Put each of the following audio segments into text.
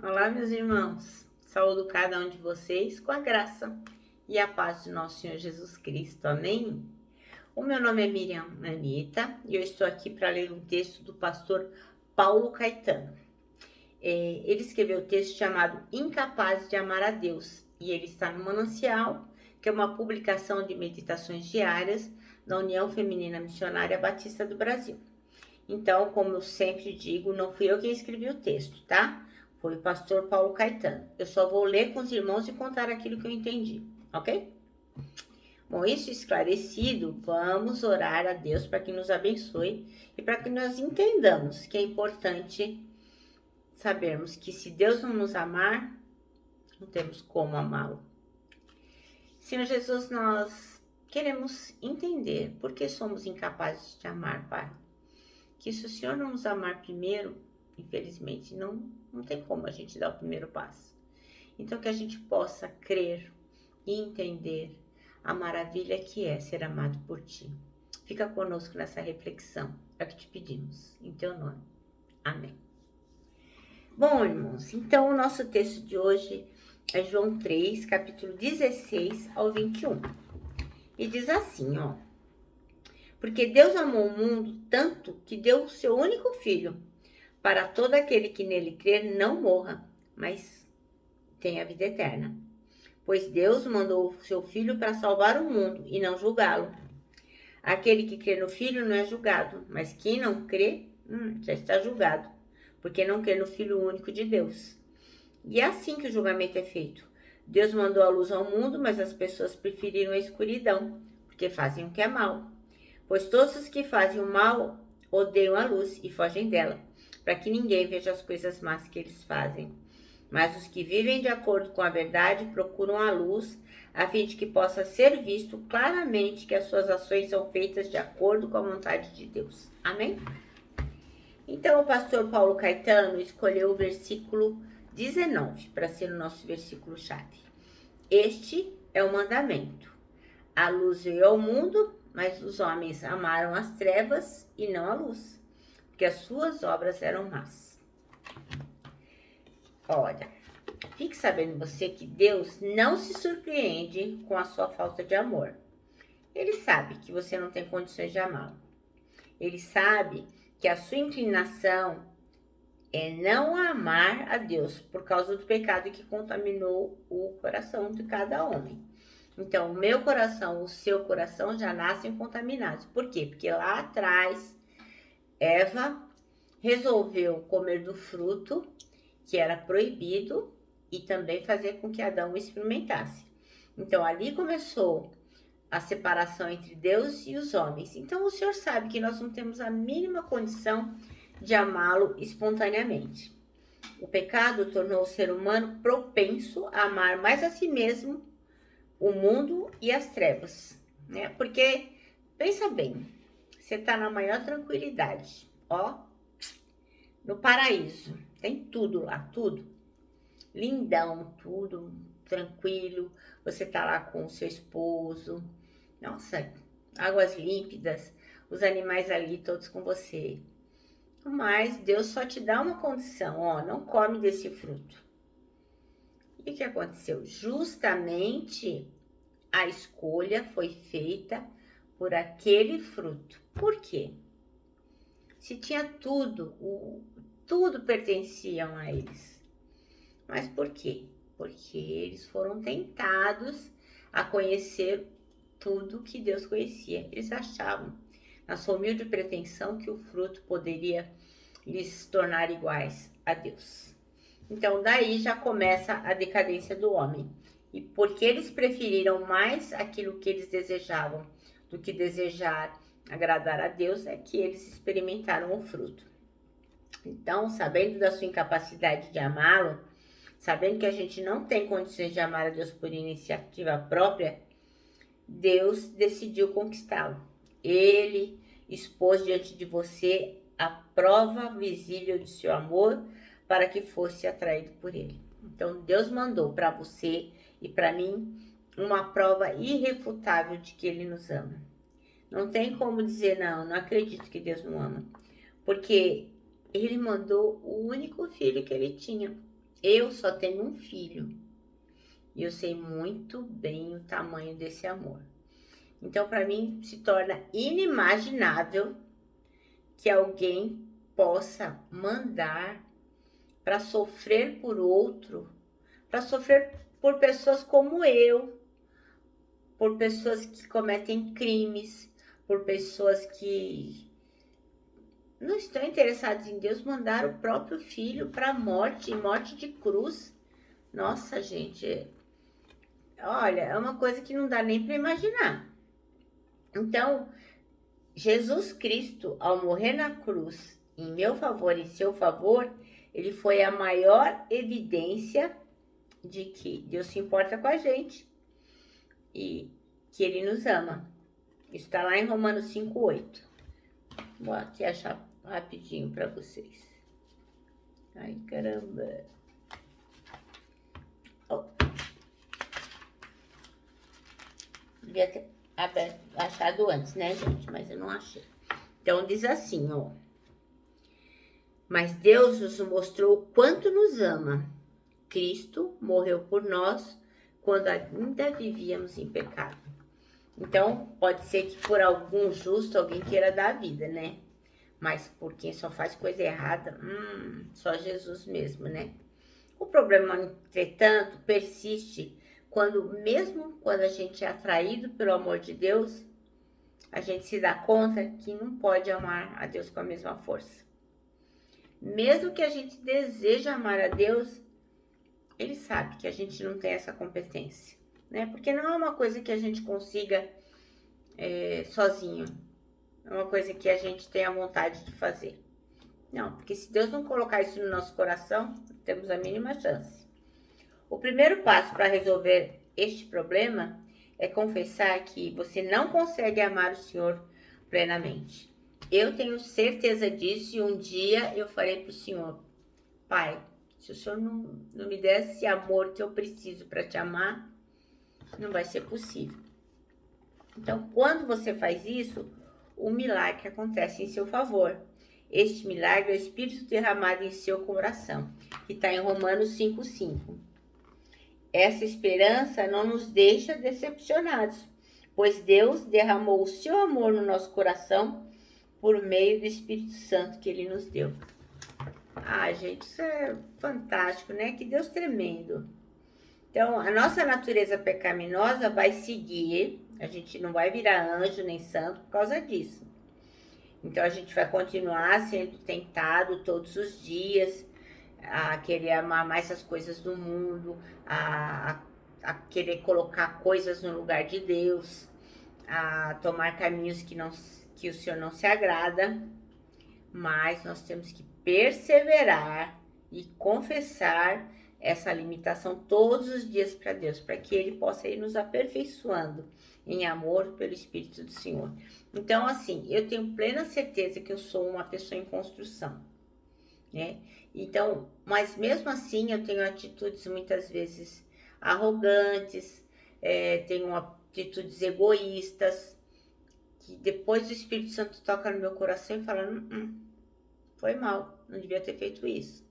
Olá, meus irmãos. Saúdo cada um de vocês com a graça e a paz de nosso Senhor Jesus Cristo. Amém? O meu nome é Miriam Anita e eu estou aqui para ler um texto do pastor Paulo Caetano. Ele escreveu um texto chamado Incapaz de Amar a Deus e ele está no Manancial, que é uma publicação de meditações diárias da União Feminina Missionária Batista do Brasil. Então, como eu sempre digo, não fui eu quem escrevi o texto, tá? Foi o pastor Paulo Caetano. Eu só vou ler com os irmãos e contar aquilo que eu entendi, ok? Bom, isso esclarecido, vamos orar a Deus para que nos abençoe e para que nós entendamos que é importante sabermos que se Deus não nos amar, não temos como amá-lo. Senhor Jesus, nós queremos entender por que somos incapazes de amar, Pai. Que se o Senhor não nos amar primeiro, infelizmente, não tem como a gente dar o primeiro passo. Então, que a gente possa crer e entender a maravilha que é ser amado por Ti. Fica conosco nessa reflexão, é o que te pedimos, em Teu nome. Amém. Bom, irmãos, então o nosso texto de hoje é João 3, capítulo 16 ao 21. E diz assim, ó. Porque Deus amou o mundo tanto que deu o seu único filho, para todo aquele que nele crer não morra, mas tenha a vida eterna. Pois Deus mandou o seu filho para salvar o mundo e não julgá-lo. Aquele que crê no filho não é julgado, mas quem não crê já está julgado, porque não crê no Filho único de Deus. E é assim que o julgamento é feito. Deus mandou a luz ao mundo, mas as pessoas preferiram a escuridão, porque fazem o que é mal. Pois todos os que fazem o mal odeiam a luz e fogem dela, para que ninguém veja as coisas más que eles fazem. Mas os que vivem de acordo com a verdade procuram a luz, a fim de que possa ser visto claramente que as suas ações são feitas de acordo com a vontade de Deus. Amém? Então o pastor Paulo Caetano escolheu o versículo 19 para ser o nosso versículo-chave. Este é o mandamento. A luz veio ao mundo, mas os homens amaram as trevas e não a luz, porque as suas obras eram más. Olha, fique sabendo você que Deus não se surpreende com a sua falta de amor. Ele sabe que você não tem condições de amá-lo. Ele sabe que a sua inclinação é não amar a Deus por causa do pecado que contaminou o coração de cada homem. Então, o meu coração, o seu coração já nascem contaminados. Por quê? Porque lá atrás, Eva resolveu comer do fruto que era proibido e também fazer com que Adão experimentasse. Então, ali começou a separação entre Deus e os homens. Então, o Senhor sabe que nós não temos a mínima condição de amá-lo espontaneamente. O pecado tornou o ser humano propenso a amar mais a si mesmo, o mundo e as trevas, né? Porque, pensa bem, você tá na maior tranquilidade, ó, no paraíso, tem tudo lá, tudo, lindão, tudo tranquilo, você tá lá com o seu esposo, nossa, águas límpidas, os animais ali todos com você, mas Deus só te dá uma condição, ó, não come desse fruto. E o que aconteceu? Justamente a escolha foi feita por aquele fruto. Por quê? Se tinha tudo, tudo pertenciam a eles. Mas por quê? Porque eles foram tentados a conhecer tudo que Deus conhecia. Eles achavam, na sua humilde pretensão, que o fruto poderia lhes tornar iguais a Deus. Então, daí já começa a decadência do homem. E porque eles preferiram mais aquilo que eles desejavam do que desejar agradar a Deus, é que eles experimentaram o fruto. Então, sabendo da sua incapacidade de amá-lo, sabendo que a gente não tem condições de amar a Deus por iniciativa própria, Deus decidiu conquistá-lo. Ele expôs diante de você a prova visível de seu amor para que fosse atraído por ele. Então, Deus mandou para você e para mim uma prova irrefutável de que ele nos ama. Não tem como dizer, não acredito que Deus não ama. Porque ele mandou o único filho que ele tinha. Eu só tenho um filho e eu sei muito bem o tamanho desse amor. Então, para mim, se torna inimaginável que alguém possa mandar para sofrer por outro, para sofrer por pessoas como eu, por pessoas que cometem crimes, por pessoas que não estão interessadas em Deus, mandar o próprio filho para a morte, morte de cruz. Nossa, gente, olha, é uma coisa que não dá nem para imaginar. Então, Jesus Cristo, ao morrer na cruz, em meu favor e em seu favor, ele foi a maior evidência de que Deus se importa com a gente e que ele nos ama. Isso está lá em Romanos 5:8. Vou aqui achar rapidinho para vocês. Ai, caramba. Oh. Devia ter achado antes, né, gente? Mas eu não achei. Então diz assim, ó. Mas Deus nos mostrou o quanto nos ama. Cristo morreu por nós quando ainda vivíamos em pecado. Então, pode ser que por algum justo alguém queira dar a vida, né? Mas por quem só faz coisa errada, só Jesus mesmo, né? O problema, entretanto, persiste mesmo quando a gente é atraído pelo amor de Deus, a gente se dá conta que não pode amar a Deus com a mesma força. Mesmo que a gente deseje amar a Deus, ele sabe que a gente não tem essa competência, né? Porque não é uma coisa que a gente consiga sozinho. É uma coisa que a gente tem a vontade de fazer. Não, porque se Deus não colocar isso no nosso coração, temos a mínima chance. O primeiro passo para resolver este problema é confessar que você não consegue amar o Senhor plenamente. Eu tenho certeza disso e um dia eu falei para o Senhor, Pai, se o Senhor não me der esse amor que eu preciso para te amar, não vai ser possível. Então, quando você faz isso, o milagre acontece em seu favor. Este milagre é o Espírito derramado em seu coração, que está em Romanos 5:5. Essa esperança não nos deixa decepcionados, pois Deus derramou o seu amor no nosso coração por meio do Espírito Santo que Ele nos deu. Ah, gente, isso é fantástico, né? Que Deus tremendo. Então, a nossa natureza pecaminosa vai seguir, a gente não vai virar anjo nem santo por causa disso. Então, a gente vai continuar sendo tentado todos os dias a querer amar mais as coisas do mundo, a querer colocar coisas no lugar de Deus, a tomar caminhos que o Senhor não se agrada, mas nós temos que perseverar e confessar essa limitação todos os dias para Deus, para que Ele possa ir nos aperfeiçoando em amor pelo Espírito do Senhor. Então, assim, eu tenho plena certeza que eu sou uma pessoa em construção, né? Então, mas mesmo assim eu tenho atitudes muitas vezes arrogantes, tenho atitudes egoístas, que depois o Espírito Santo toca no meu coração e fala, foi mal, não devia ter feito isso.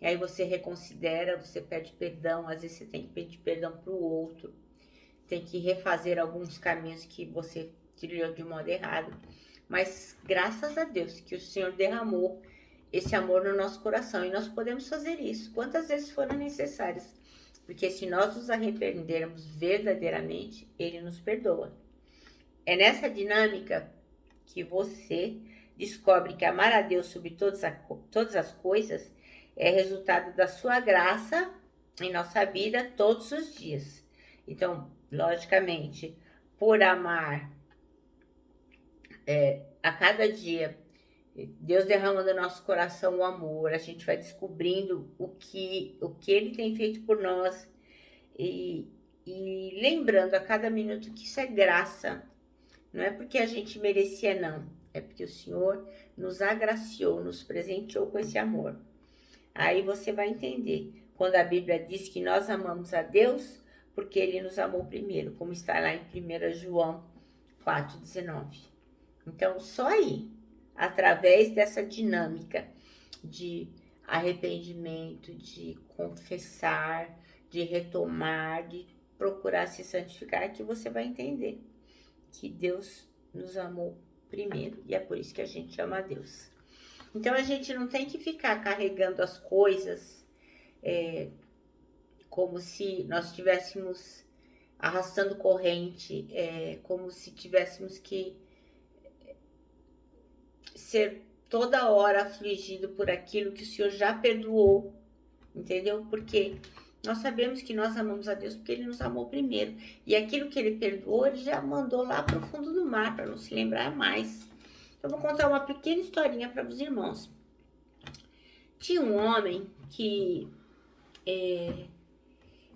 E aí você reconsidera, você pede perdão, às vezes você tem que pedir perdão para o outro, tem que refazer alguns caminhos que você trilhou de modo errado. Mas graças a Deus que o Senhor derramou esse amor no nosso coração e nós podemos fazer isso quantas vezes forem necessárias, porque se nós nos arrependermos verdadeiramente, Ele nos perdoa. É nessa dinâmica que você descobre que amar a Deus sobre todas as coisas é resultado da sua graça em nossa vida todos os dias. Então, logicamente, por amar a cada dia, Deus derrama no nosso coração o amor, a gente vai descobrindo o que Ele tem feito por nós e lembrando a cada minuto que isso é graça. Não é porque a gente merecia, não. É porque o Senhor nos agraciou, nos presenteou com esse amor. Aí você vai entender quando a Bíblia diz que nós amamos a Deus porque Ele nos amou primeiro, como está lá em 1 João 4,19. Então, só aí, através dessa dinâmica de arrependimento, de confessar, de retomar, de procurar se santificar, que você vai entender que Deus nos amou primeiro e é por isso que a gente ama a Deus. Então a gente não tem que ficar carregando as coisas como se nós estivéssemos arrastando corrente, como se tivéssemos que ser toda hora afligido por aquilo que o Senhor já perdoou, entendeu? Porque nós sabemos que nós amamos a Deus porque Ele nos amou primeiro. E aquilo que Ele perdoou, Ele já mandou lá para o fundo do mar, para não se lembrar mais. Eu vou contar uma pequena historinha para os irmãos. Tinha um homem que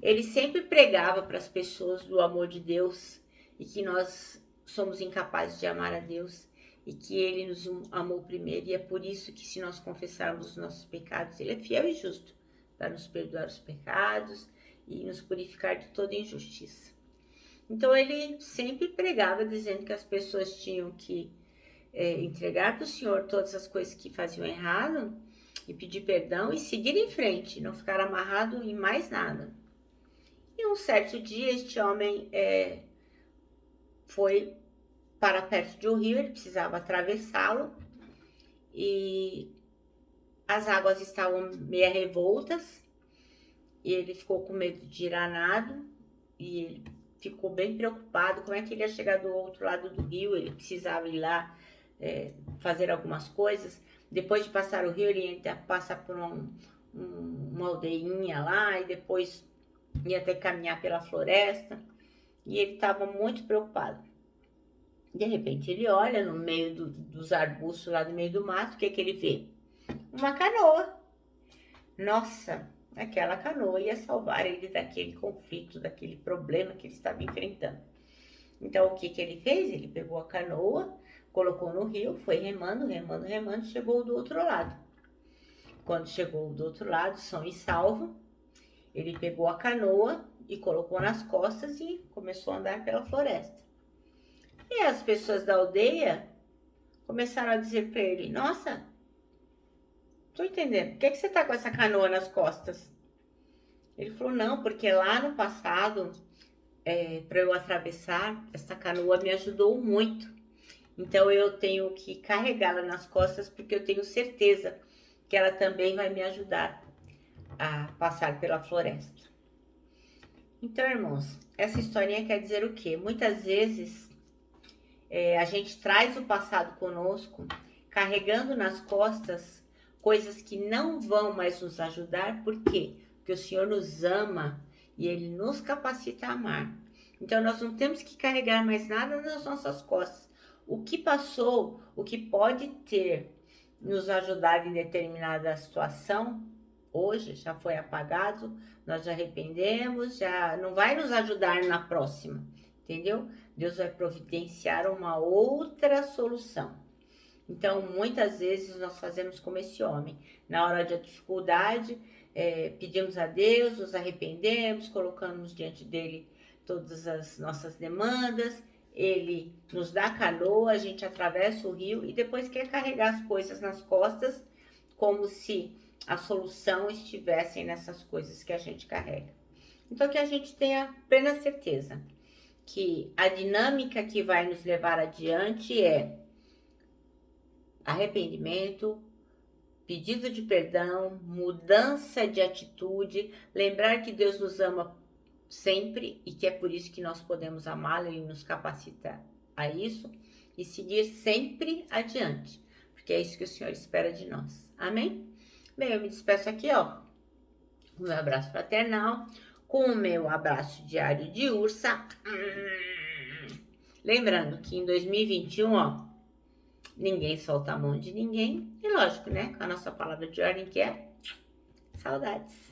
ele sempre pregava para as pessoas do amor de Deus e que nós somos incapazes de amar a Deus e que Ele nos amou primeiro. E é por isso que se nós confessarmos os nossos pecados, Ele é fiel e justo para nos perdoar os pecados e nos purificar de toda injustiça. Então ele sempre pregava dizendo que as pessoas tinham que entregar para o Senhor todas as coisas que faziam errado e pedir perdão e seguir em frente, não ficar amarrado em mais nada. E um certo dia este homem foi para perto de um rio, ele precisava atravessá-lo e as águas estavam meio revoltas e ele ficou com medo de ir a nado e ele ficou bem preocupado como é que ele ia chegar do outro lado do rio. Ele precisava ir lá fazer algumas coisas. Depois de passar o rio, ele ia passar por uma aldeinha lá e depois ia ter que caminhar pela floresta e ele estava muito preocupado. De repente ele olha no meio dos arbustos lá no meio do mato, o que ele vê? Uma canoa. Nossa, aquela canoa ia salvar ele daquele conflito, daquele problema que ele estava enfrentando. Então o que ele fez? Ele pegou a canoa, colocou no rio, foi remando, remando, remando, chegou do outro lado. Quando chegou do outro lado, são e salvo, ele pegou a canoa e colocou nas costas e começou a andar pela floresta. E as pessoas da aldeia começaram a dizer para ele: nossa, tô entendendo, por que você tá com essa canoa nas costas? Ele falou: não, porque lá no passado, para eu atravessar, essa canoa me ajudou muito. Então eu tenho que carregá-la nas costas porque eu tenho certeza que ela também vai me ajudar a passar pela floresta. Então, irmãos, essa historinha quer dizer o quê? Muitas vezes a gente traz o passado conosco, carregando nas costas coisas que não vão mais nos ajudar. Por quê? Porque o Senhor nos ama e Ele nos capacita a amar. Então, nós não temos que carregar mais nada nas nossas costas. O que passou, o que pode ter nos ajudado em determinada situação, hoje já foi apagado, nós já arrependemos, já não vai nos ajudar na próxima, entendeu? Deus vai providenciar uma outra solução. Então, muitas vezes nós fazemos como esse homem. Na hora da dificuldade, pedimos a Deus, nos arrependemos, colocamos diante dele todas as nossas demandas. Ele nos dá a canoa, a gente atravessa o rio e depois quer carregar as coisas nas costas, como se a solução estivesse nessas coisas que a gente carrega. Então, que a gente tenha plena certeza que a dinâmica que vai nos levar adiante é arrependimento, pedido de perdão, mudança de atitude, lembrar que Deus nos ama sempre e que é por isso que nós podemos amá-lo e nos capacita a isso e seguir sempre adiante, porque é isso que o Senhor espera de nós. Amém? Bem, eu me despeço aqui, ó, com o meu abraço fraternal, com o meu abraço diário de ursa. Lembrando que em 2021, ó, ninguém solta a mão de ninguém. E lógico, né? Com a nossa palavra de ordem que é saudades.